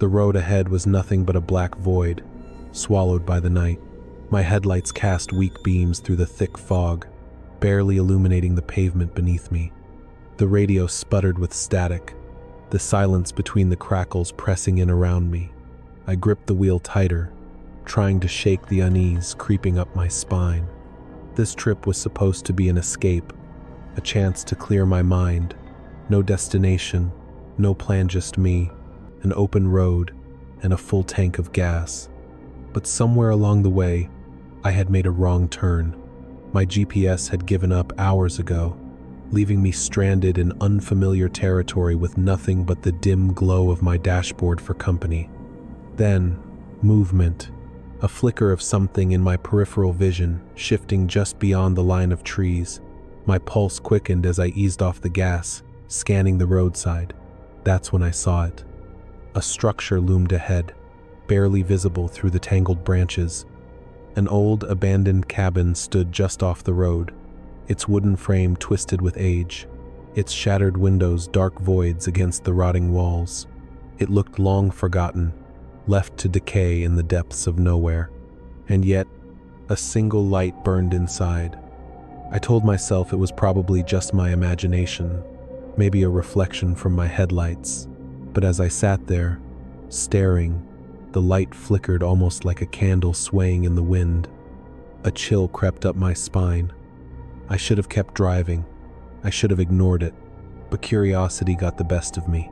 The road ahead was nothing but a black void, swallowed by the night. My headlights cast weak beams through the thick fog, barely illuminating the pavement beneath me. The radio sputtered with static, the silence between the crackles pressing in around me. I gripped the wheel tighter, trying to shake the unease creeping up my spine. This trip was supposed to be an escape, a chance to clear my mind. No destination, no plan, just me, an open road, and a full tank of gas. But somewhere along the way, I had made a wrong turn. My GPS had given up hours ago, leaving me stranded in unfamiliar territory with nothing but the dim glow of my dashboard for company. Then, movement. A flicker of something in my peripheral vision, shifting just beyond the line of trees. My pulse quickened as I eased off the gas, scanning the roadside. That's when I saw it. A structure loomed ahead, barely visible through the tangled branches. An old, abandoned cabin stood just off the road, its wooden frame twisted with age, its shattered windows dark voids against the rotting walls. It looked long forgotten, left to decay in the depths of nowhere. And yet, a single light burned inside. I told myself it was probably just my imagination, maybe a reflection from my headlights. But as I sat there, staring, the light flickered almost like a candle swaying in the wind. A chill crept up my spine. I should have kept driving. I should have ignored it, but curiosity got the best of me.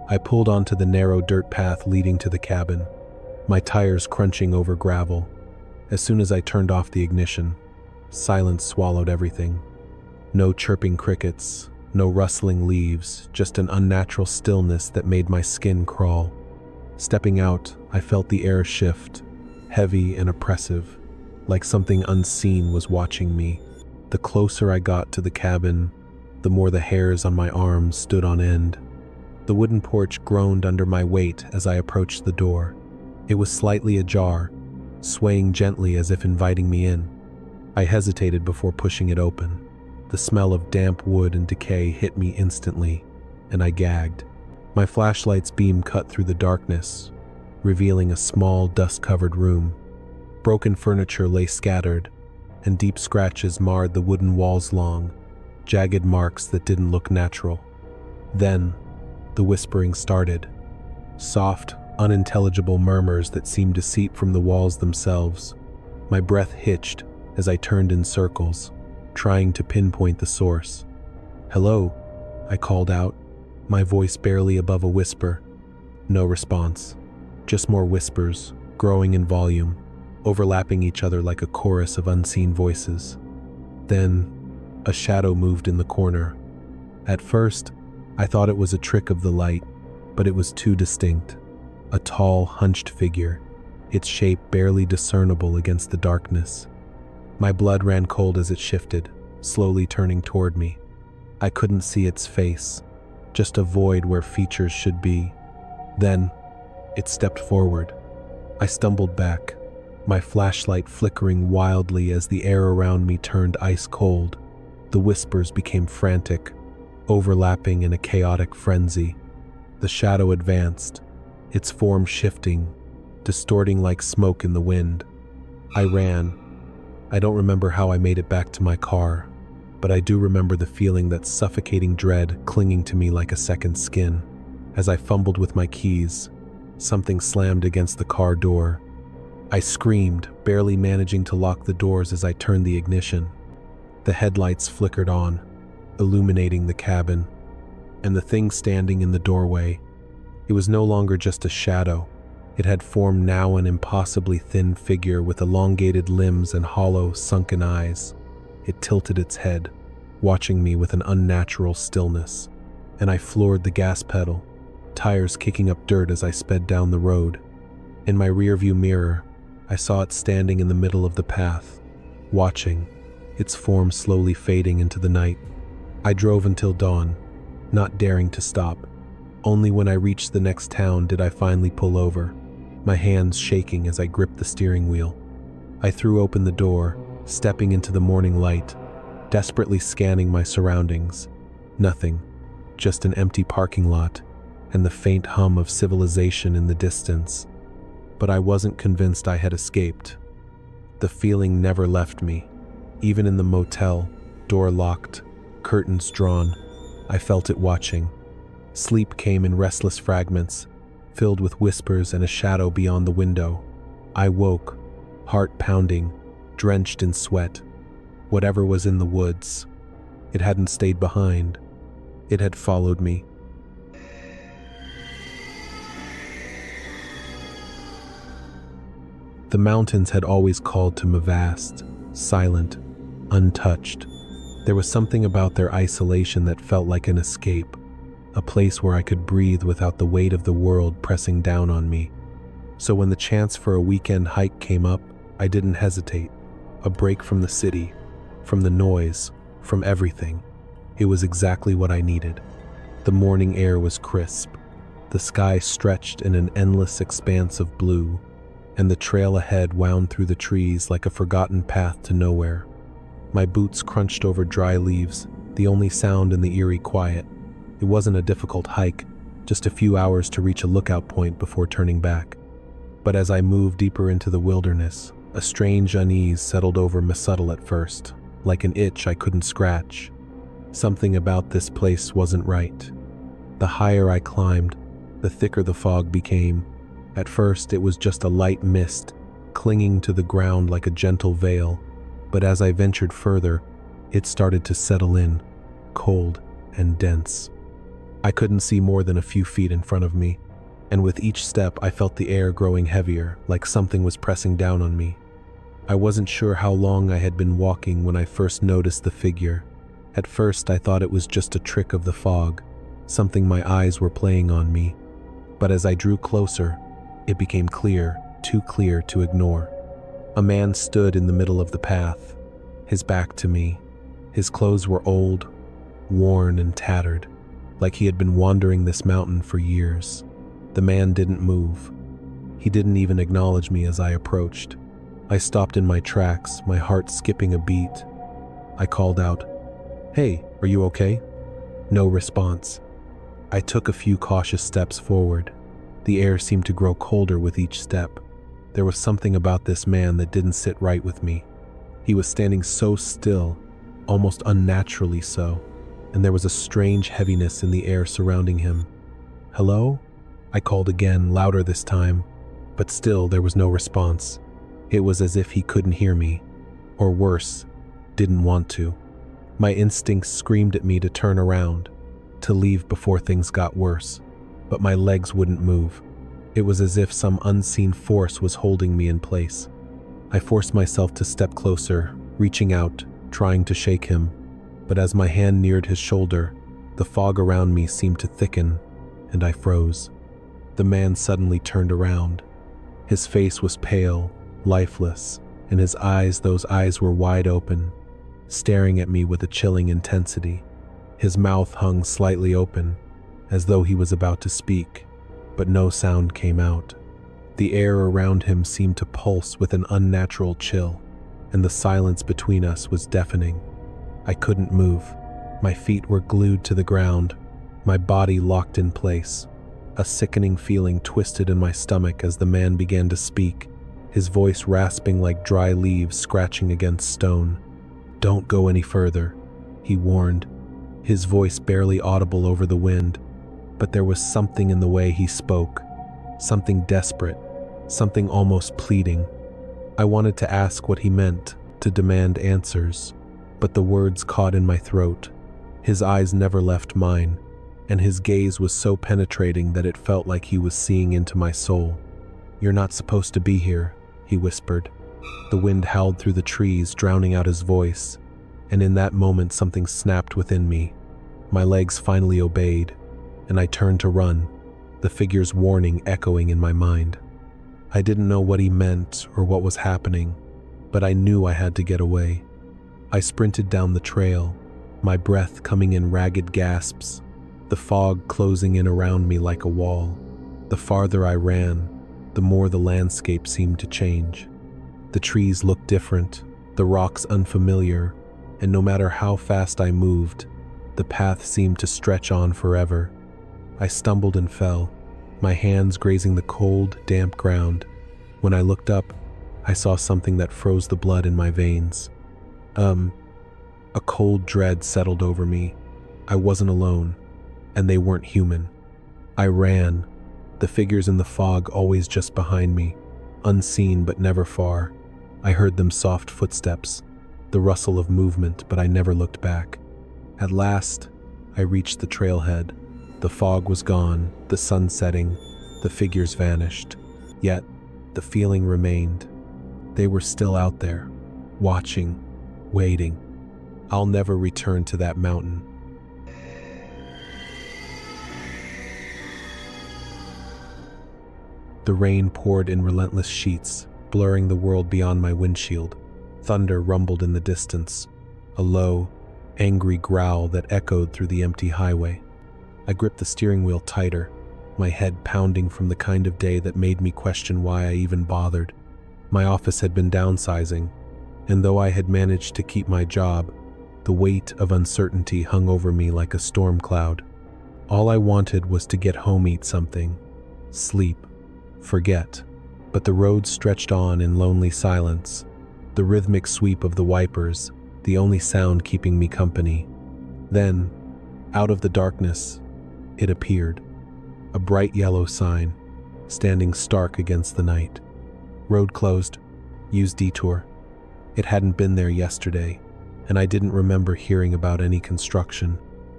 I pulled onto the narrow dirt path leading to the cabin, my tires crunching over gravel. As soon as I turned off the ignition, silence swallowed everything. No chirping crickets, no rustling leaves, just an unnatural stillness that made my skin crawl. Stepping out, I felt the air shift, heavy and oppressive, like something unseen was watching me. The closer I got to the cabin, the more the hairs on my arms stood on end. The wooden porch groaned under my weight as I approached the door. It was slightly ajar, swaying gently as if inviting me in. I hesitated before pushing it open. The smell of damp wood and decay hit me instantly, and I gagged. My flashlight's beam cut through the darkness, revealing a small, dust-covered room. Broken furniture lay scattered, and deep scratches marred the wooden walls long, jagged marks that didn't look natural. Then, the whispering started. Soft, unintelligible murmurs that seemed to seep from the walls themselves. My breath hitched as I turned in circles, trying to pinpoint the source. "Hello," I called out, my voice barely above a whisper. No response. Just more whispers, growing in volume, overlapping each other like a chorus of unseen voices. Then, a shadow moved in the corner. At first, I thought it was a trick of the light, but it was too distinct. A tall, hunched figure, its shape barely discernible against the darkness. My blood ran cold as it shifted, slowly turning toward me. I couldn't see its face, just a void where features should be. Then, it stepped forward. I stumbled back, my flashlight flickering wildly as the air around me turned ice cold. The whispers became frantic, overlapping in a chaotic frenzy. The shadow advanced, its form shifting, distorting like smoke in the wind. I ran. I don't remember how I made it back to my car, but I do remember the feeling that suffocating dread clinging to me like a second skin. As I fumbled with my keys, something slammed against the car door. I screamed, barely managing to lock the doors as I turned the ignition. The headlights flickered on, illuminating the cabin, and the thing standing in the doorway. It was no longer just a shadow. It had formed now an impossibly thin figure with elongated limbs and hollow, sunken eyes. It tilted its head, watching me with an unnatural stillness, and I floored the gas pedal, tires kicking up dirt as I sped down the road. In my rearview mirror, I saw it standing in the middle of the path, watching, its form slowly fading into the night. I drove until dawn, not daring to stop. Only when I reached the next town did I finally pull over, my hands shaking as I gripped the steering wheel. I threw open the door, stepping into the morning light, desperately scanning my surroundings. Nothing, just an empty parking lot, and the faint hum of civilization in the distance. But I wasn't convinced I had escaped. The feeling never left me. Even in the motel, door locked, curtains drawn, I felt it watching. Sleep came in restless fragments, filled with whispers and a shadow beyond the window. I woke, heart pounding, drenched in sweat. Whatever was in the woods, it hadn't stayed behind. It had followed me. The mountains had always called to me vast, silent, untouched. There was something about their isolation that felt like an escape, a place where I could breathe without the weight of the world pressing down on me. So when the chance for a weekend hike came up, I didn't hesitate. A break from the city, from the noise, from everything. It was exactly what I needed. The morning air was crisp. The sky stretched in an endless expanse of blue, and the trail ahead wound through the trees like a forgotten path to nowhere. My boots crunched over dry leaves, the only sound in the eerie quiet. It wasn't a difficult hike, just a few hours to reach a lookout point before turning back. But as I moved deeper into the wilderness, a strange unease settled over me, subtle at first, like an itch I couldn't scratch. Something about this place wasn't right. The higher I climbed, the thicker the fog became. At first, it was just a light mist, clinging to the ground like a gentle veil, but as I ventured further, it started to settle in, cold and dense. I couldn't see more than a few feet in front of me, and with each step I felt the air growing heavier, like something was pressing down on me. I wasn't sure how long I had been walking when I first noticed the figure. At first, I thought it was just a trick of the fog, something my eyes were playing on me. But as I drew closer, it became clear, too clear to ignore. A man stood in the middle of the path, his back to me. His clothes were old, worn and tattered, like he had been wandering this mountain for years. The man didn't move. He didn't even acknowledge me as I approached. I stopped in my tracks, my heart skipping a beat. I called out, "Hey, are you okay?" No response. I took a few cautious steps forward. The air seemed to grow colder with each step. There was something about this man that didn't sit right with me. He was standing so still, almost unnaturally so, and there was a strange heaviness in the air surrounding him. "Hello?" I called again, louder this time, but still there was no response. It was as if he couldn't hear me, or worse, didn't want to. My instincts screamed at me to turn around, to leave before things got worse, but my legs wouldn't move. It was as if some unseen force was holding me in place. I forced myself to step closer, reaching out, trying to shake him, but as my hand neared his shoulder, the fog around me seemed to thicken, and I froze. The man suddenly turned around. His face was pale, lifeless, and his eyes, those eyes were wide open, staring at me with a chilling intensity. His mouth hung slightly open, as though he was about to speak, but no sound came out. The air around him seemed to pulse with an unnatural chill, and the silence between us was deafening. I couldn't move. My feet were glued to the ground, my body locked in place. A sickening feeling twisted in my stomach as the man began to speak, his voice rasping like dry leaves scratching against stone. "Don't go any further," he warned, his voice barely audible over the wind. But there was something in the way he spoke, something desperate, something almost pleading. I wanted to ask what he meant, to demand answers, but the words caught in my throat. His eyes never left mine, and his gaze was so penetrating that it felt like he was seeing into my soul. "You're not supposed to be here," he whispered. The wind howled through the trees, drowning out his voice, and in that moment something snapped within me. My legs finally obeyed, and I turned to run, the figure's warning echoing in my mind. I didn't know what he meant or what was happening, but I knew I had to get away. I sprinted down the trail, my breath coming in ragged gasps, the fog closing in around me like a wall. The farther I ran, the more the landscape seemed to change. The trees looked different, the rocks unfamiliar, and no matter how fast I moved, the path seemed to stretch on forever. I stumbled and fell, my hands grazing the cold, damp ground. When I looked up, I saw something that froze the blood in my veins. A cold dread settled over me. I wasn't alone, and they weren't human. I ran, the figures in the fog always just behind me, unseen but never far. I heard them soft footsteps, the rustle of movement, but I never looked back. At last, I reached the trailhead. The fog was gone, the sun setting, the figures vanished. Yet, the feeling remained. They were still out there, watching, waiting. I'll never return to that mountain. The rain poured in relentless sheets, blurring the world beyond my windshield. Thunder rumbled in the distance, a low, angry growl that echoed through the empty highway. I gripped the steering wheel tighter, my head pounding from the kind of day that made me question why I even bothered. My office had been downsizing, and though I had managed to keep my job, the weight of uncertainty hung over me like a storm cloud. All I wanted was to get home, eat something, sleep, forget. But the road stretched on in lonely silence, the rhythmic sweep of the wipers, the only sound keeping me company. Then, out of the darkness, it appeared. A bright yellow sign, standing stark against the night. Road closed. Use detour. It hadn't been there yesterday, and I didn't remember hearing about any construction.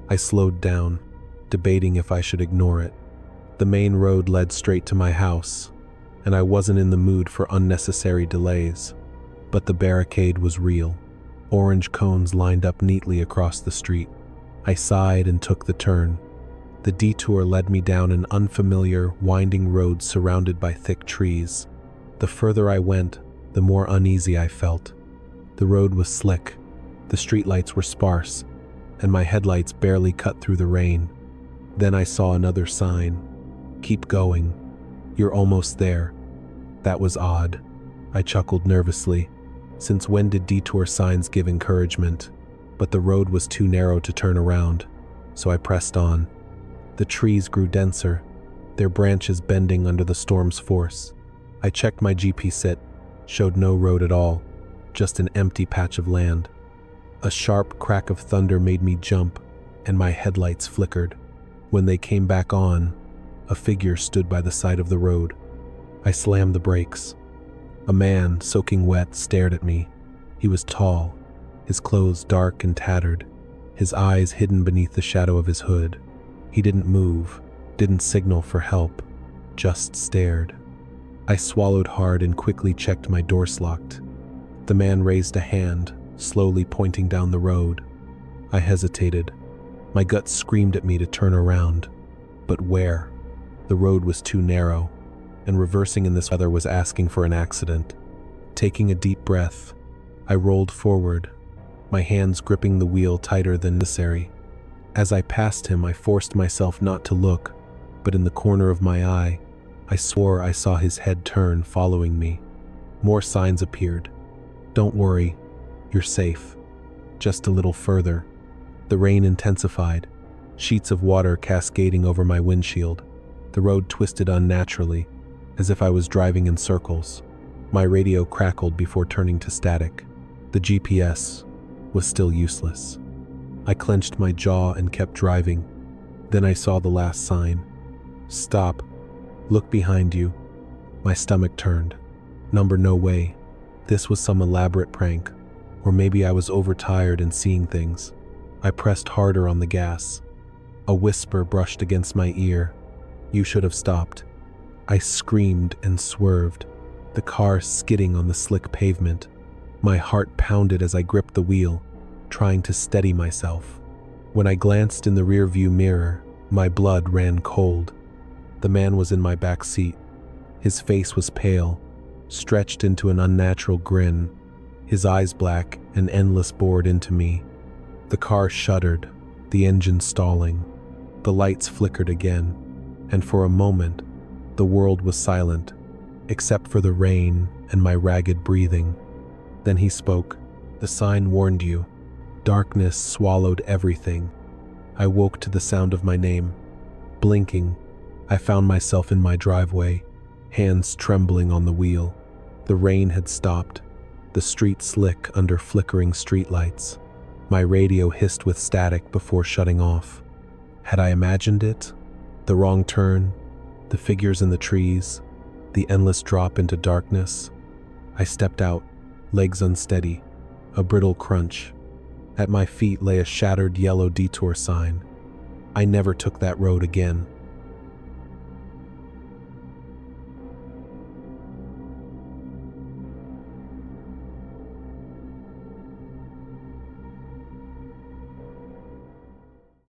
I slowed down, debating if I should ignore it. The main road led straight to my house, and I wasn't in the mood for unnecessary delays. But the barricade was real. Orange cones lined up neatly across the street. I sighed and took the turn. The detour led me down an unfamiliar, winding road surrounded by thick trees. The further I went, the more uneasy I felt. The road was slick, the streetlights were sparse, and my headlights barely cut through the rain. Then I saw another sign. Keep going. You're almost there. That was odd. I chuckled nervously. Since when did detour signs give encouragement? But the road was too narrow to turn around, so I pressed on. The trees grew denser, their branches bending under the storm's force. I checked my GPS. It showed no road at all, just an empty patch of land. A sharp crack of thunder made me jump, and my headlights flickered. When they came back on, a figure stood by the side of the road. I slammed the brakes. A man, soaking wet, stared at me. He was tall, his clothes dark and tattered, his eyes hidden beneath the shadow of his hood. He didn't move, didn't signal for help, just stared. I swallowed hard and quickly checked my doors locked. The man raised a hand, slowly pointing down the road. I hesitated. My gut screamed at me to turn around. But where? The road was too narrow, and reversing in this weather was asking for an accident. Taking a deep breath, I rolled forward, my hands gripping the wheel tighter than necessary. As I passed him, I forced myself not to look, but in the corner of my eye, I swore I saw his head turn, following me. More signs appeared. Don't worry, you're safe. Just a little further. The rain intensified, sheets of water cascading over my windshield. The road twisted unnaturally, as if I was driving in circles. My radio crackled before turning to static. The GPS was still useless. I clenched my jaw and kept driving. Then I saw the last sign. Stop. Look behind you. My stomach turned. No way. This was some elaborate prank. Or maybe I was overtired and seeing things. I pressed harder on the gas. A whisper brushed against my ear. You should have stopped. I screamed and swerved, the car skidding on the slick pavement. My heart pounded as I gripped the wheel, trying to steady myself. When I glanced in the rearview mirror, my blood ran cold. The man was in my back seat. His face was pale, stretched into an unnatural grin, his eyes black and endless bored into me. The car shuddered, the engine stalling. The lights flickered again, and for a moment, the world was silent, except for the rain and my ragged breathing. Then he spoke. The sign warned you. Darkness swallowed everything. I woke to the sound of my name. Blinking, I found myself in my driveway, hands trembling on the wheel. The rain had stopped, the street slick under flickering streetlights. My radio hissed with static before shutting off. Had I imagined it? The wrong turn, the figures in the trees, the endless drop into darkness. I stepped out, legs unsteady, a brittle crunch. At my feet lay a shattered yellow detour sign. I never took that road again.